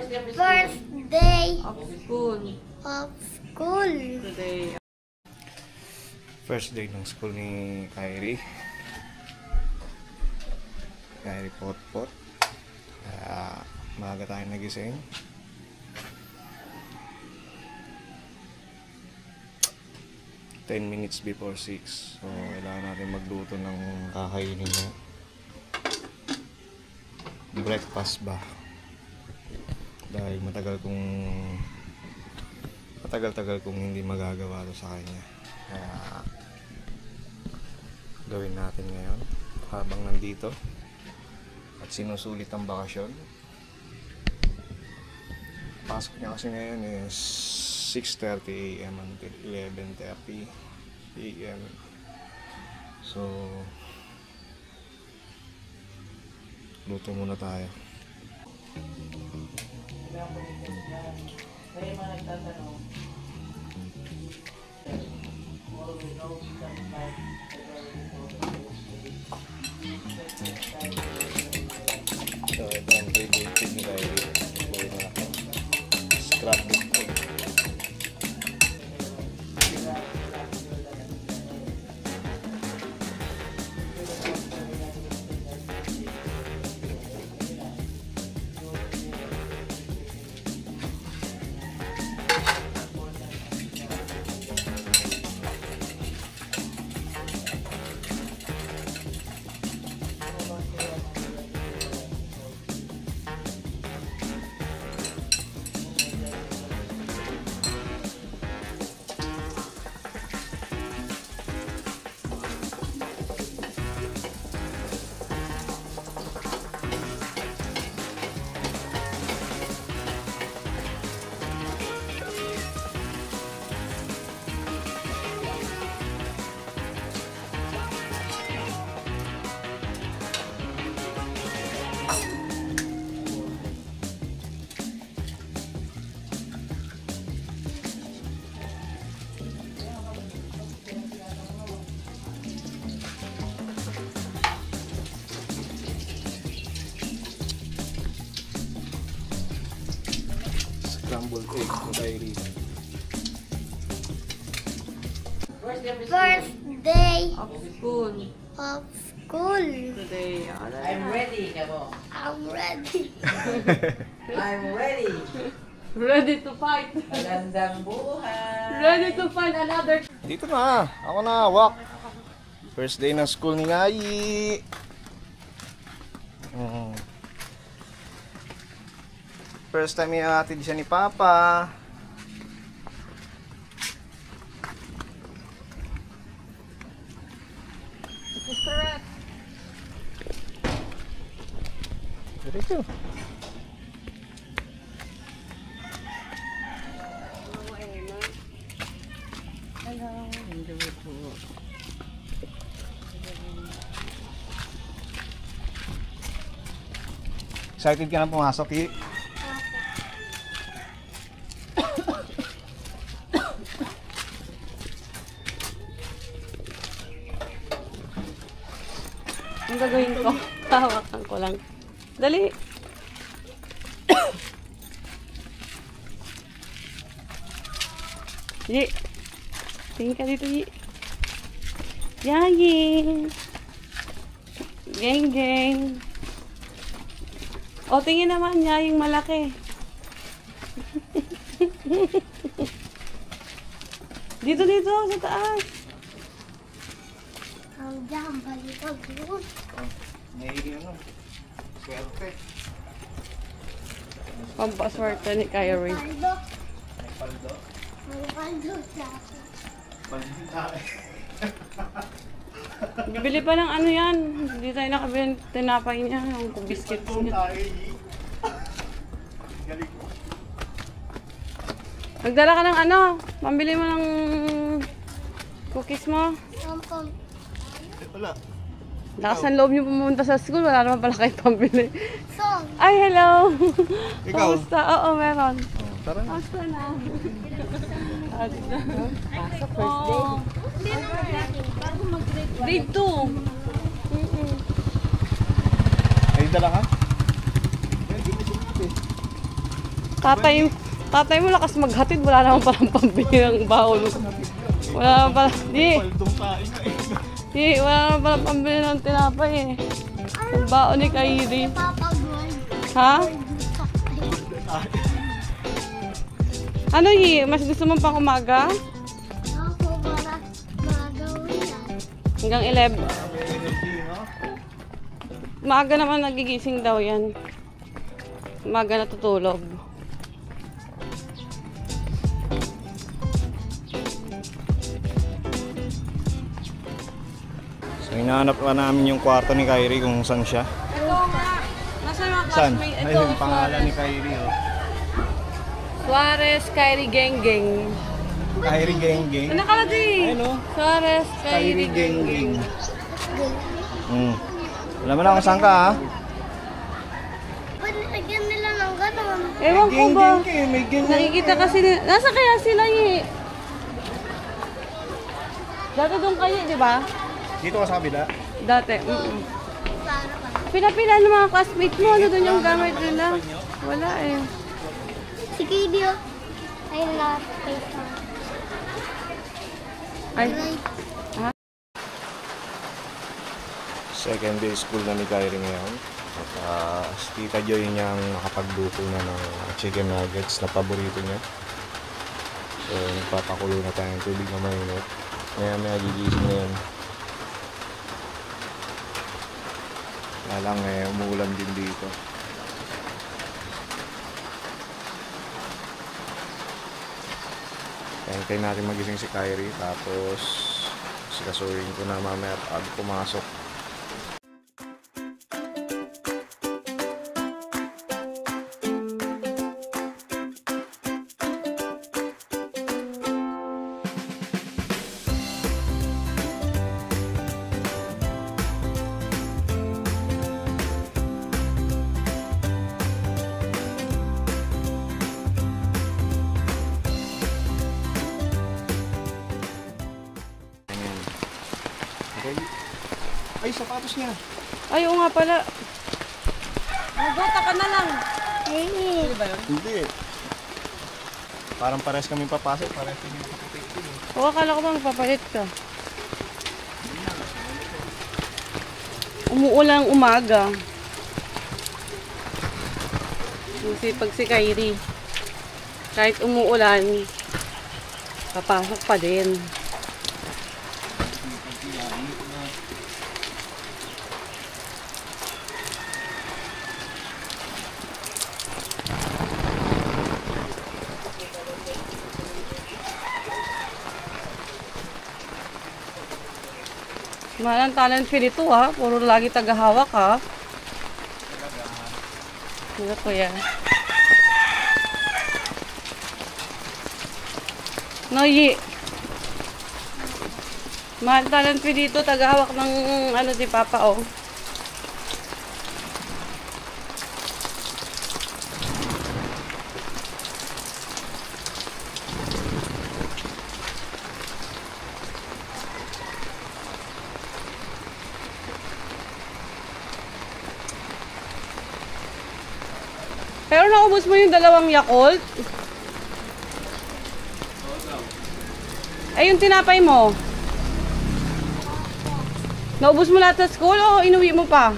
First day of school. Today. First day ng school ni Kyrie. Kyrie Potpot. Kaya maaga tayo nagising. Ten minutes before 6. So kailangan natin magluto ng kakainin niya. Breakfast ba? Dahil matagal kong hindi magagawa to sa kanya. Kaya gawin natin ngayon habang nandito at sinusulit ang bakasyon. Pasok niya kasi ngayon is 6:30 AM until 11:30 PM. So luto muna tayo. Kaya mga nagtatanong, So ito ang favorite food ni Kyrie. Gawin natin scrambled egg. Scrambled egg ni Kyrie. first day first day of school. Today. I'm ready, kamo. I'm ready. I'm ready. Ready to fight. Magandang buhay. Ready to fight another. Dito na, ako na hawak. First day ng school ni Kyrie. First time ihatid siya ni Papa. Diretso. Excited ka na pumasok, Ki? Ang gagawin ko, hawakan ko lang. Dali. Yi. Tingin ka dito, Yi. Yagi. Geng, geng. O, tingin naman niya yung malaki. Dito, dito, sa taas. Ang dyan, balikan doon. May ano, swerte. Pampaswerte ni Kyrie. Paldo. May paldo. May paldo sa akin. Paldo tayo. Bibili pa ng ano yan. Hindi tayo nakabili ng tinapay niya. Yung biscuits niya. Galing mo. Magdala ka ng ano. Pambili mo ng cookies mo. Sampang. Wala. Lakas ng loob niyo pumunta sa school. Wala naman pala kayo pambili. Song. Ay, hello! Ikaw? Kamusta? Oo, meron. Tara na. Kamusta na? Pasok first day. Oo. Grade 2. Ay, dala ka? Pwede mo siya. Tatay mo lakas maghatid, wala naman palang pambili ng baon. Wala naman palang, wala naman palang pambili ng tinapay eh. Yung baon ni Kyrie. Papagod. Ha? Ano mas gusto mo pang umaga? Ako para magawin yan. Hanggang 11. Maaga naman nagigising daw yan. Maaga natutulog. So, hinahanap pa namin yung kwarto ni Kyrie kung saan siya. Ito nga. Nasa yung mga Saan? classmate? Ito. Ayun, yung pangalan ni Kyrie, oh. Suarez, Kyrie Geng Geng. Kyrie Geng Geng. Ano nakalagay? Ayun, oh. Suarez, Kyrie Kyrie Geng Geng Geng. Geng. Alam mo na kung saan ka, ha? Pwede lagyan nila ng ganon. Ewan ko Geng ba? Geng kayo, may Geng Geng. Nakikita kasi nila. Nasa kaya sila eh? Dati doon kayo, di ba? Dito ka sa kabila. Dati. Para pa. Pila-pila ng mga classmates mo. Ano doon yung gamit nila? Wala eh. Si Kidio. Ay, na-face mo. Ay. Second day school na ni Kyrie ngayon. At si Tita Joy niyang nakapagluto na ng chicken nuggets na paborito niya. So, nagpapakulo na tayo ng tubig na mainit. Maya gigising na yan. Kaya lang umuulan din dito. Hintayin natin magising si Kyrie. Tapos, sikasuhin ko na mamaya at pumasok. Ay, sapatos niya. Ay, oo nga pala. Magota ka na lang. Ay, Hindi. Parang pares kami papasok. Pares kami papasok. Oo, akala ko ba magpapalit ka? Umuulan umaga. Sipag si Kyrie. Kahit umuulan, papasok pa din. Malang talent feel ito ha. Puro lagi tagahawak ha. Ano ko yan? Noyi. Mahal talent feel dito. Tagahawak ng ano si Papa oh. Pero naubos mo yung 2 Yakult? Eh, yung tinapay mo? Naubos mo lahat sa school o inuwi mo pa?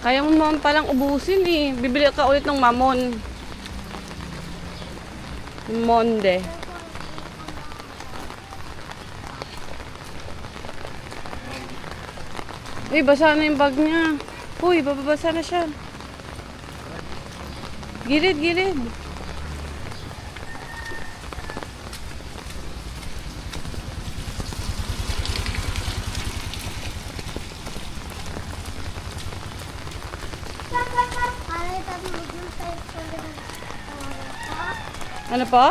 Kaya mo naman palang ubusin eh. Bibili ka ulit ng mamon. Monde. Uy, basa na yung bag niya. Uy, bababasa na siya. Gilid, gilid. palitan mo yung type ko ng Ano po?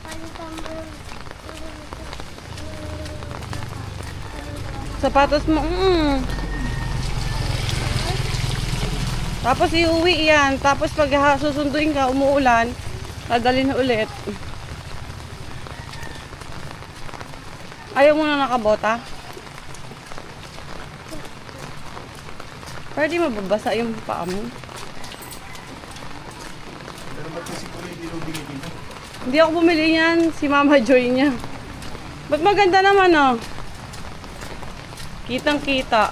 palitan mo yung Sapatos mo. Tapos iuwi yan. Tapos pag susunduin ka, umuulan, dadalhin ulit. Ayaw mo na nakabota? Pwede mababasa yung paa mo. Pero ba't kasi po hindi lubigin dito? Hindi ako bumili niyan. Si Mama Joy niya. Ba't maganda naman oh. Kitang-kita.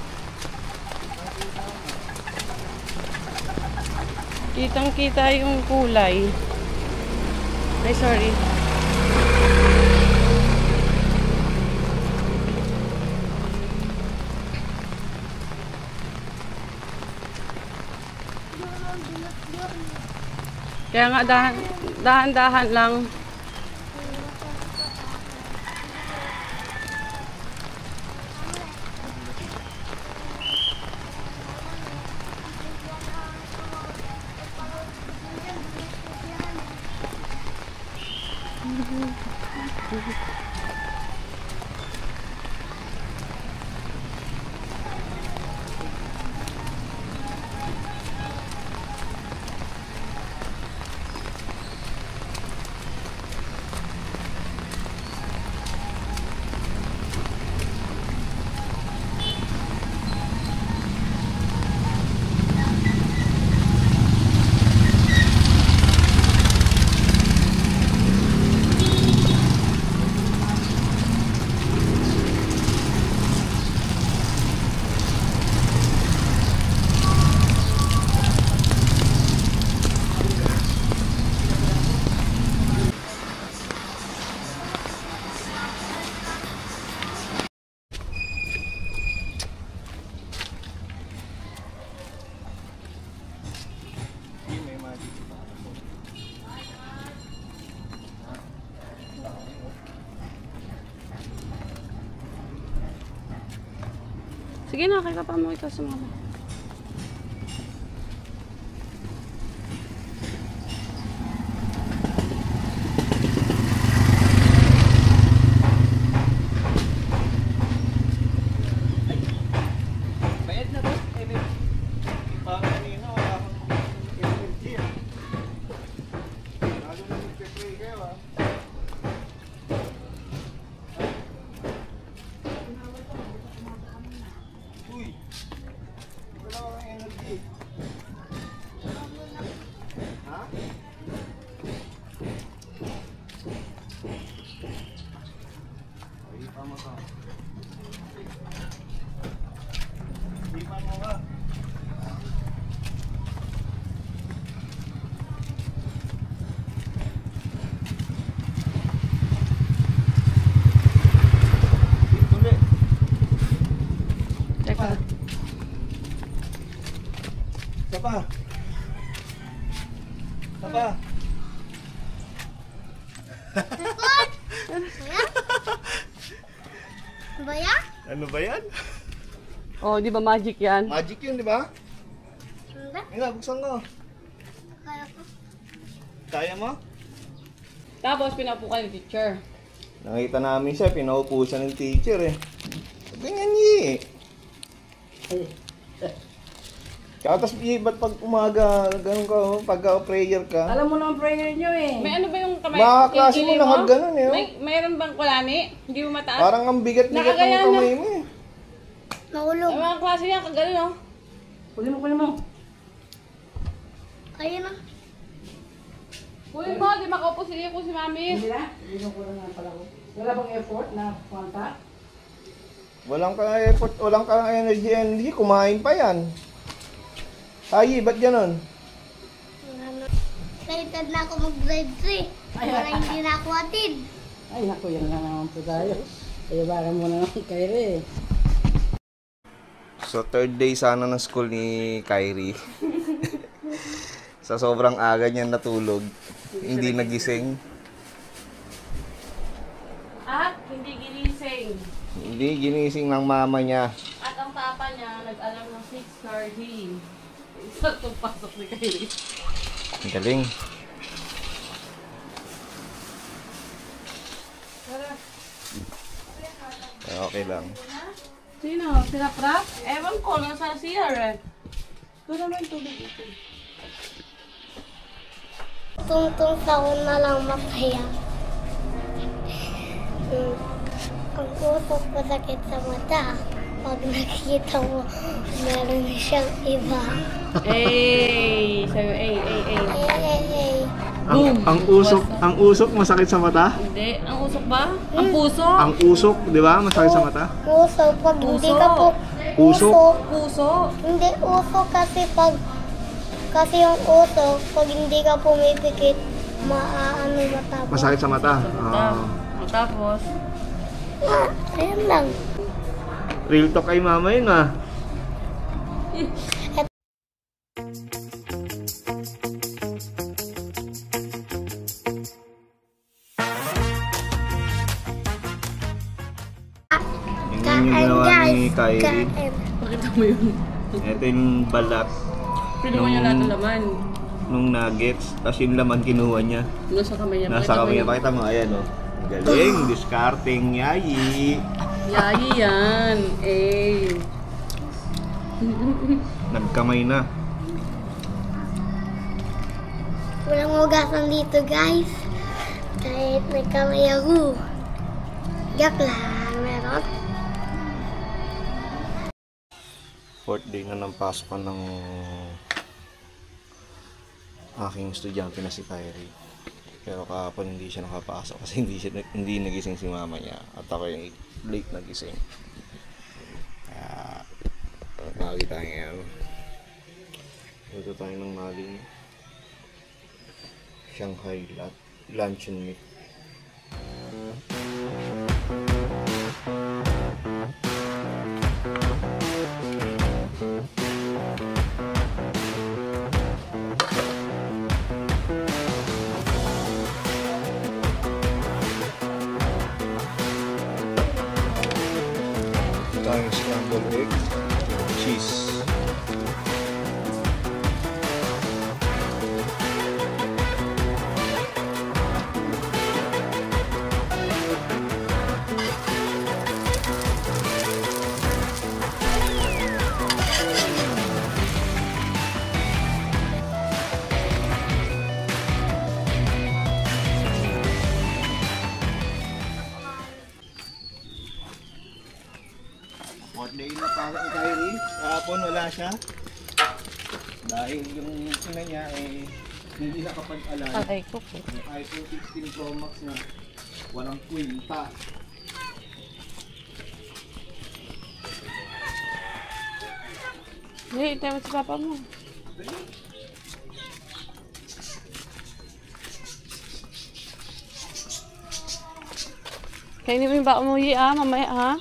Kitang-kita yung kulay. Ay, sorry. Kaya nga dahan-dahan lang. Sige na, kaya pa mo ito sa mama. Bayad na boss. Parang kanina wala akong energy ah. Lalo na nagpe-pray kayo ah. Uy! Wala akong energy. Ha? Ay, tama ka. Ipan mo ka. Tuli. Teka. Sapa. Sapa. Ba yan? Ano ba yan? Oh, di ba magic yan? Magic yun, di ba? Hindi. Nga, buksan ko. Kaya ko. Kaya mo? Tapos pinapukan ni teacher. Nakita namin siya, pinaupo siya ng teacher eh. Ganyan Yi. Kaya tapos Yi, ba't pag umaga, ganun ka, oh, pagka prayer ka? Alam mo naman prayer nyo eh. May ano ba yung kamay? Mga klase mo kilikili lahat ganun eh. Oh. Mayroon bang kulani? Hindi mo mataas? Parang ang bigat-bigat ng Nakagaya na. kamay mo eh. Nahulog. May mga klase yan, kagaling oh. Kunin mo. Ayun na. Kunin mo, di makaupo si Iyo si Mami. Hindi na? Hindi ko lang nga pala ko. Wala bang effort na kontak? Walang kang effort, walang kang energy, kumain pa yan. Ay, ba't ganon? Excited na ako mag-drive 3. Para hindi na ako atid. Ay, naku, yan lang naman po tayo. Kaya baka mo na naman kayo eh. So, third day sana ng school ni Kyrie. Sa sobrang aga niya natulog, hindi nagising. At hindi ginising. Hindi ginising ng mama niya. At ang papa niya nag-alarm ng 6:30. Isa itong pasok ni Kyrie. Ang galing. Okay lang. Sino? Sila Prap? Ewan ko, nasa CR eh. Ito naman tubig ito. Tungtong taon na lang masaya. Ang usok ko sakit sa mata. pag nakikita mo, meron siyang iba. Sabi, Eh. Ang usok masakit sa mata? Hindi. Ang usok ba? Ang puso? Ang usok, di ba? Masakit sa mata? Uso, pag hindi ka po... Usok? Puso? Hindi uso kasi yung uso, pag hindi ka pumipikit, maaano matapos. Masakit sa mata? Tapos? Ayan lang. Real talk kay mama yun ah. Yung ginawa ni Kyrie. Pakita mo yun. Ito yung balat Pinuha niya lahat ng laman. nung nuggets. Tapos yung laman kinuha niya. Nasa kamay niya. Nasa kamay niya. Pakita mo, ayan o. Galing, discarding, yayi. Yayi yan. Nagkamay na. Walang hugasan dito, guys. Kahit may kamay ako. Joke lang, meron. Fourth day na ng pasok ng aking estudyante na si Kyrie. Pero kahapon hindi siya nakapasok kasi hindi nagising si mama niya at ako yung late nagising. Kaya mali tayo ngayon. Luto tayo ng maling Shanghai luncheon meat. Tayong scrambled egg, cheese. Fourth day na pasok ni Kyrie. Kahapon wala siya. Dahil yung ina niya ay hindi nakapag-alala. Patay ko po. Yung iPhone 16 Pro Max na walang kwenta. Hindi, tayo mo si papa mo. Kainin mo yung baka mo, mamaya ha?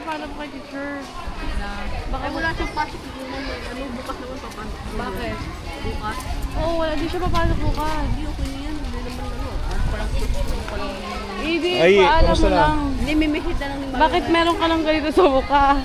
Paano po kay teacher? Bakit wala siyang pasok bukas naman papasok. Bakit? Bukas? Oo, wala. Di siya papasok bukas. Hindi, okay na yan. Hindi naman parang hindi, paalam mo lang. Hindi, may message na lang. Bakit meron ka lang ganito sa mukha?